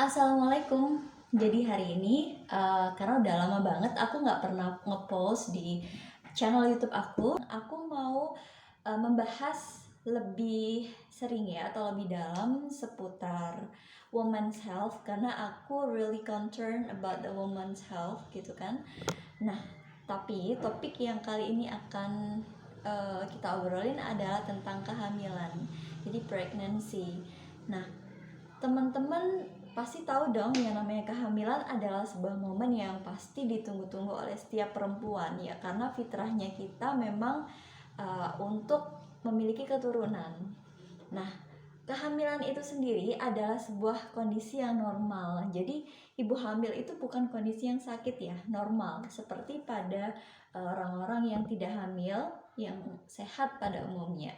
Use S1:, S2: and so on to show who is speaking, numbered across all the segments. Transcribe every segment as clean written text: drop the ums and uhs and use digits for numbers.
S1: Assalamualaikum. Jadi hari ini karena udah lama banget aku nggak pernah ngepost di channel YouTube aku mau membahas lebih sering ya atau lebih dalam seputar women's health karena aku really concerned about the women's health gitu kan. Nah, tapi topik yang kali ini akan kita obrolin adalah tentang kehamilan. Jadi pregnancy. Nah, teman-teman pasti tahu dong yang namanya kehamilan adalah sebuah momen yang pasti ditunggu-tunggu oleh setiap perempuan ya karena fitrahnya kita memang untuk memiliki keturunan. Nah, kehamilan itu sendiri adalah sebuah kondisi yang normal. Jadi ibu hamil itu bukan kondisi yang sakit ya, normal seperti pada orang-orang yang tidak hamil yang sehat pada umumnya.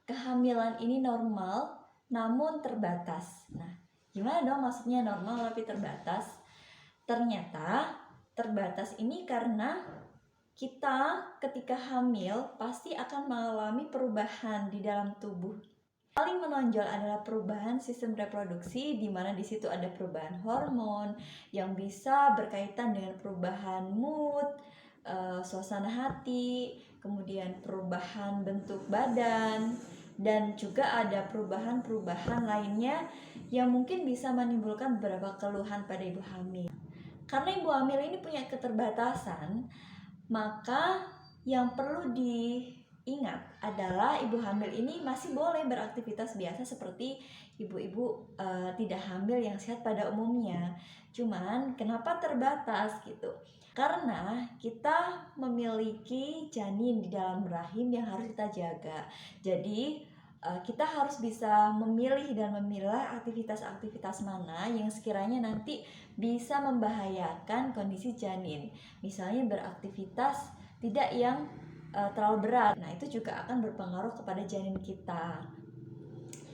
S1: Kehamilan ini normal namun terbatas. Nah, gimana dong maksudnya normal tapi terbatas? Ternyata terbatas ini karena kita ketika hamil pasti akan mengalami perubahan di dalam tubuh. Paling menonjol adalah perubahan sistem reproduksi, di mana di situ ada perubahan hormon yang bisa berkaitan dengan perubahan mood, suasana hati, kemudian perubahan bentuk badan, dan juga ada perubahan-perubahan lainnya yang mungkin bisa menimbulkan beberapa keluhan pada ibu hamil. Karena ibu hamil ini punya keterbatasan, maka yang perlu diingat adalah ibu hamil ini masih boleh beraktivitas biasa seperti ibu-ibu tidak hamil yang sehat pada umumnya. Cuman kenapa terbatas gitu? Karena kita memiliki janin di dalam rahim yang harus kita jaga. Jadi kita harus bisa memilih dan memilah aktivitas-aktivitas mana yang sekiranya nanti bisa membahayakan kondisi janin. Misalnya beraktivitas tidak yang terlalu berat. Nah, itu juga akan berpengaruh kepada janin kita.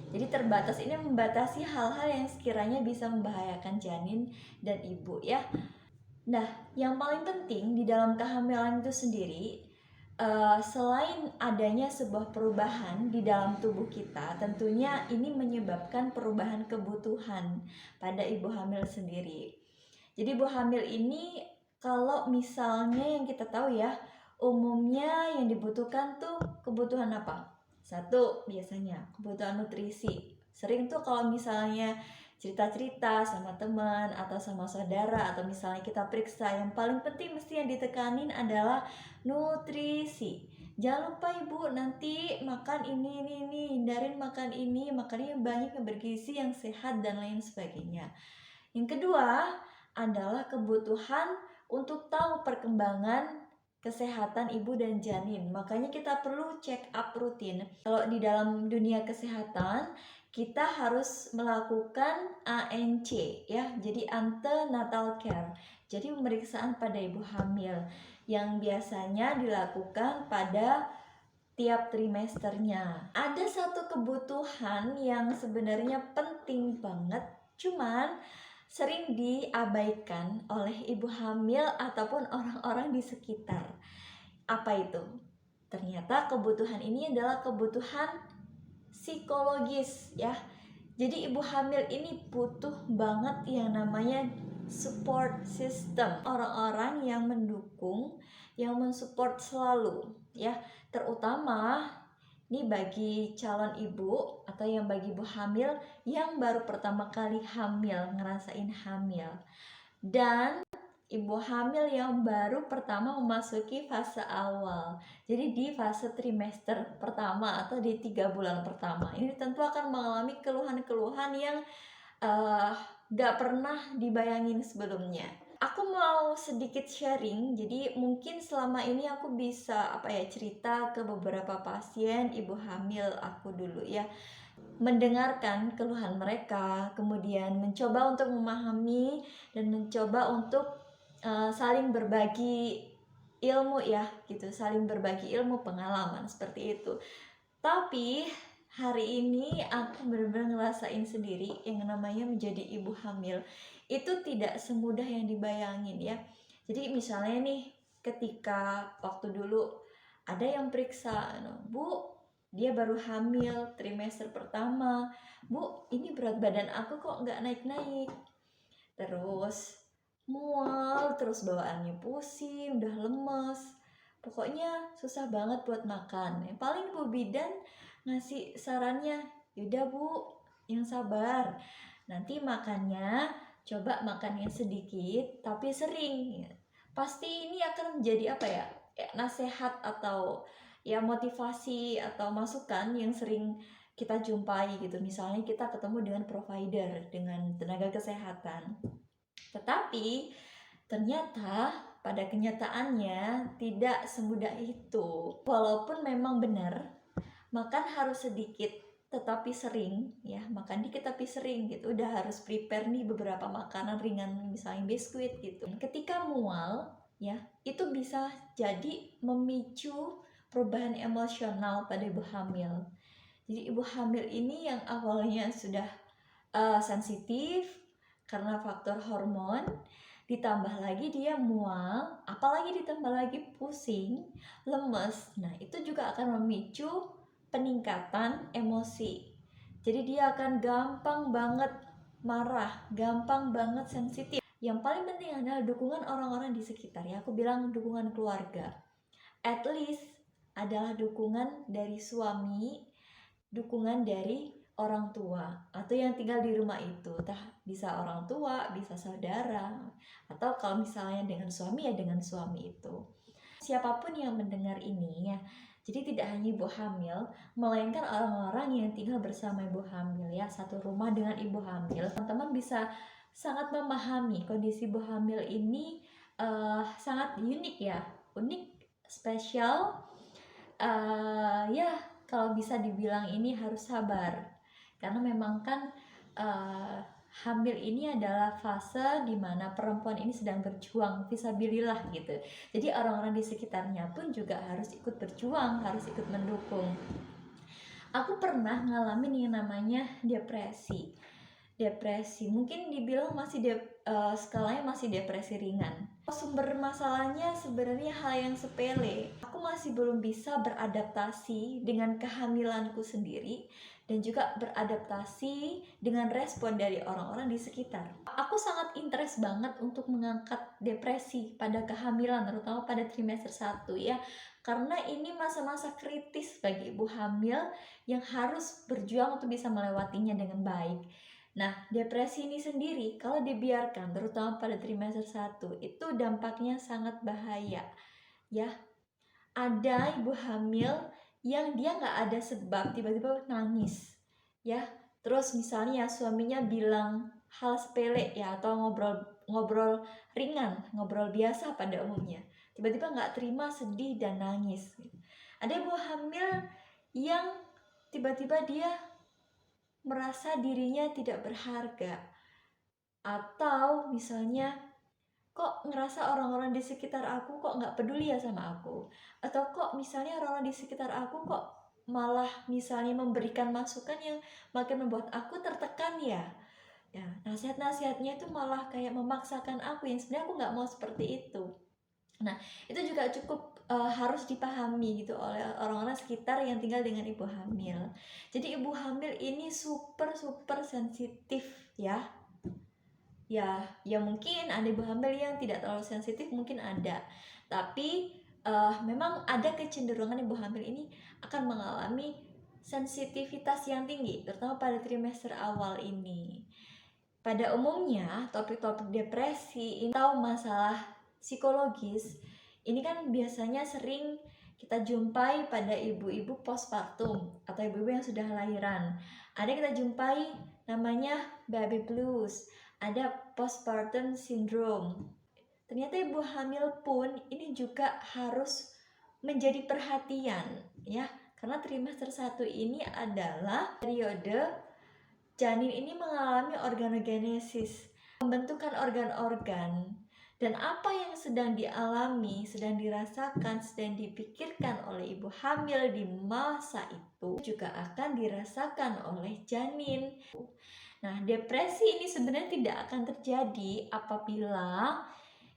S1: Jadi terbatas ini membatasi hal-hal yang sekiranya bisa membahayakan janin dan ibu ya. Nah, yang paling penting di dalam kehamilan itu sendiri, selain adanya sebuah perubahan di dalam tubuh kita, tentunya ini menyebabkan perubahan kebutuhan pada ibu hamil sendiri. Jadi ibu hamil ini kalau misalnya yang kita tahu ya, umumnya yang dibutuhkan tuh kebutuhan apa? Satu, biasanya kebutuhan nutrisi. Sering tuh kalau misalnya cerita-cerita sama teman atau sama saudara atau misalnya kita periksa, yang paling penting mesti yang ditekanin adalah nutrisi. Jangan lupa ibu nanti makan ini, hindarin makan ini, makannya yang banyak, yang bergizi, yang sehat dan lain sebagainya. Yang kedua adalah kebutuhan untuk tahu perkembangan kesehatan ibu dan janin. Makanya kita perlu check up rutin. Kalau di dalam dunia kesehatan, kita harus melakukan ANC ya. Jadi antenatal care. Jadi pemeriksaan pada ibu hamil yang biasanya dilakukan pada tiap trimesternya. Ada satu kebutuhan yang sebenarnya penting banget, cuman sering diabaikan oleh ibu hamil ataupun orang-orang di sekitar. Apa itu? Ternyata kebutuhan ini adalah kebutuhan psikologis ya. Jadi ibu hamil ini butuh banget yang namanya support system, orang-orang yang mendukung, yang mensupport selalu ya, terutama ini bagi calon ibu atau yang bagi ibu hamil yang baru pertama kali hamil, ngerasain hamil, dan ibu hamil yang baru pertama memasuki fase awal. Jadi di fase trimester pertama atau di 3 bulan pertama ini tentu akan mengalami keluhan-keluhan yang gak pernah dibayangin sebelumnya. Aku mau sedikit sharing, jadi mungkin selama ini aku bisa cerita ke beberapa pasien ibu hamil aku dulu ya, mendengarkan keluhan mereka, kemudian mencoba untuk memahami dan mencoba untuk saling berbagi ilmu ya gitu, saling berbagi ilmu pengalaman seperti itu. Tapi hari ini aku benar-benar ngerasain sendiri yang namanya menjadi ibu hamil itu tidak semudah yang dibayangin ya. Jadi misalnya nih, ketika waktu dulu ada yang periksa, Bu, dia baru hamil trimester pertama, Bu, ini berat badan aku kok nggak naik-naik. terus mual, terus bawaannya pusing, udah lemes. Pokoknya susah banget buat makan. Yang paling Bu Bidan ngasih sarannya, yaudah Bu, yang sabar. Nanti makannya, coba makan yang sedikit, tapi sering. Pasti ini akan menjadi apa ya, nasihat atau ya motivasi atau masukan yang sering kita jumpai gitu. Misalnya kita ketemu dengan provider, dengan tenaga kesehatan. Tetapi ternyata pada kenyataannya tidak semudah itu. Walaupun memang benar makan harus sedikit tetapi sering, ya makan dikit tapi sering gitu. Udah harus prepare nih beberapa makanan ringan, misalnya biskuit gitu. Ketika mual, ya itu bisa jadi memicu perubahan emosional pada ibu hamil. Jadi ibu hamil ini yang awalnya sudah sensitif karena faktor hormon, ditambah lagi dia mual, apalagi ditambah lagi pusing, lemes. Nah, itu juga akan memicu peningkatan emosi. Jadi dia akan gampang banget marah, gampang banget sensitif. Yang paling penting adalah dukungan orang-orang di sekitar, ya. Aku bilang dukungan keluarga. At least adalah dukungan dari suami, dukungan dari orang tua atau yang tinggal di rumah itu, entah bisa orang tua, bisa saudara, atau kalau misalnya dengan suami ya dengan suami itu. Siapapun yang mendengar ini ya, jadi tidak hanya ibu hamil, melainkan orang-orang yang tinggal bersama ibu hamil ya, satu rumah dengan ibu hamil. Teman-teman bisa sangat memahami kondisi ibu hamil ini sangat unik ya, unik, spesial. Ya kalau bisa dibilang ini harus sabar, karena memang kan hamil ini adalah fase dimana perempuan ini sedang berjuang fisabilillah gitu. Jadi orang-orang di sekitarnya pun juga harus ikut berjuang, harus ikut mendukung. Aku pernah ngalamin yang namanya depresi. Mungkin dibilang masih skalanya masih depresi ringan. Sumber masalahnya sebenarnya hal yang sepele. Aku masih belum bisa beradaptasi dengan kehamilanku sendiri dan juga beradaptasi dengan respon dari orang-orang di sekitar. Aku sangat interest banget untuk mengangkat depresi pada kehamilan, terutama pada trimester 1 ya. Karena ini masa-masa kritis bagi ibu hamil yang harus berjuang untuk bisa melewatinya dengan baik. Nah, depresi ini sendiri kalau dibiarkan terutama pada trimester 1 itu dampaknya sangat bahaya. Ya, ada ibu hamil yang dia nggak ada sebab tiba-tiba nangis. Ya, terus misalnya suaminya bilang hal sepele ya atau ngobrol ringan, ngobrol biasa pada umumnya. Tiba-tiba nggak terima, sedih dan nangis. Ada ibu hamil yang tiba-tiba dia merasa dirinya tidak berharga, atau misalnya kok ngerasa orang-orang di sekitar aku kok nggak peduli ya sama aku, atau kok misalnya orang-orang di sekitar aku kok malah misalnya memberikan masukan yang makin membuat aku tertekan ya nasihat-nasihatnya itu malah kayak memaksakan aku, yang sebenarnya aku nggak mau seperti itu. Nah, itu juga cukup harus dipahami gitu oleh orang-orang sekitar yang tinggal dengan ibu hamil. Jadi ibu hamil ini super sensitif ya. Ya mungkin ada ibu hamil yang tidak terlalu sensitif, mungkin ada. Tapi memang ada kecenderungan ibu hamil ini akan mengalami sensitivitas yang tinggi, terutama pada trimester awal ini. Pada umumnya, topik-topik depresi atau masalah psikologis ini kan biasanya sering kita jumpai pada ibu-ibu postpartum atau ibu-ibu yang sudah lahiran. Ada kita jumpai namanya baby blues, ada postpartum syndrome. Ternyata ibu hamil pun ini juga harus menjadi perhatian ya, karena trimester 1 ini adalah periode janin ini mengalami organogenesis, pembentukan organ-organ, dan apa yang sedang dialami, sedang dirasakan, sedang dipikirkan oleh ibu hamil di masa itu juga akan dirasakan oleh janin. Nah, depresi ini sebenarnya tidak akan terjadi apabila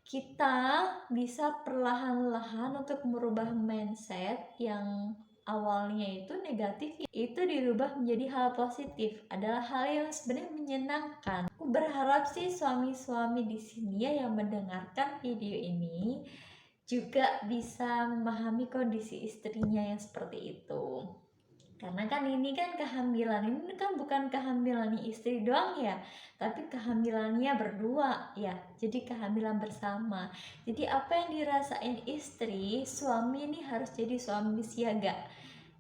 S1: kita bisa perlahan-lahan untuk merubah mindset yang awalnya itu negatif, itu dirubah menjadi hal positif, adalah hal yang sebenarnya menyenangkan. Aku berharap sih suami-suami di sini ya yang mendengarkan video ini juga bisa memahami kondisi istrinya yang seperti itu. Karena kan ini kan kehamilan ini kan bukan kehamilannya istri doang ya, tapi kehamilannya berdua ya. Jadi kehamilan bersama. Jadi apa yang dirasain istri, suami ini harus jadi suami siaga.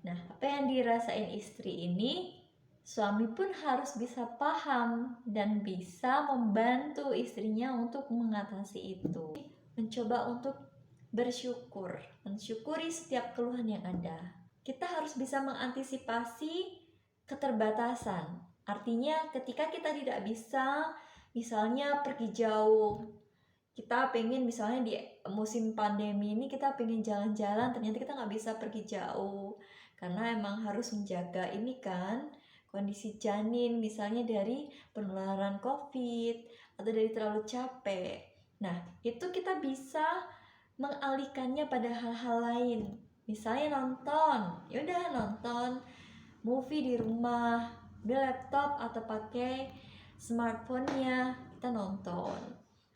S1: Nah, apa yang dirasain istri ini, suami pun harus bisa paham dan bisa membantu istrinya untuk mengatasi itu. Mencoba untuk bersyukur, mensyukuri setiap keluhan yang ada. Kita harus bisa mengantisipasi keterbatasan. Artinya ketika kita tidak bisa misalnya pergi jauh, kita pengen misalnya di musim pandemi ini kita pengen jalan-jalan, ternyata kita nggak bisa pergi jauh karena emang harus menjaga ini kan kondisi janin, misalnya dari penularan COVID atau dari terlalu capek. Nah, itu kita bisa mengalihkannya pada hal-hal lain. Misalnya nonton, ya udah nonton movie di rumah, di laptop atau pakai smartphone-nya kita nonton.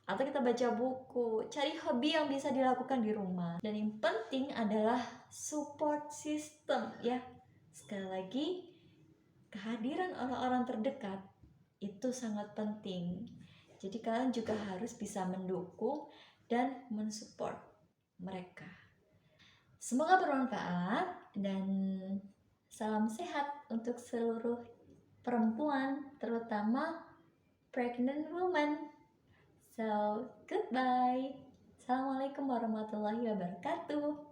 S1: Atau kita baca buku, cari hobi yang bisa dilakukan di rumah. Dan yang penting adalah support system ya. Sekali lagi, kehadiran orang-orang terdekat itu sangat penting. Jadi kalian juga harus bisa mendukung dan mensupport mereka. Semoga bermanfaat dan salam sehat untuk seluruh perempuan, terutama pregnant woman. So, goodbye. Assalamualaikum warahmatullahi wabarakatuh.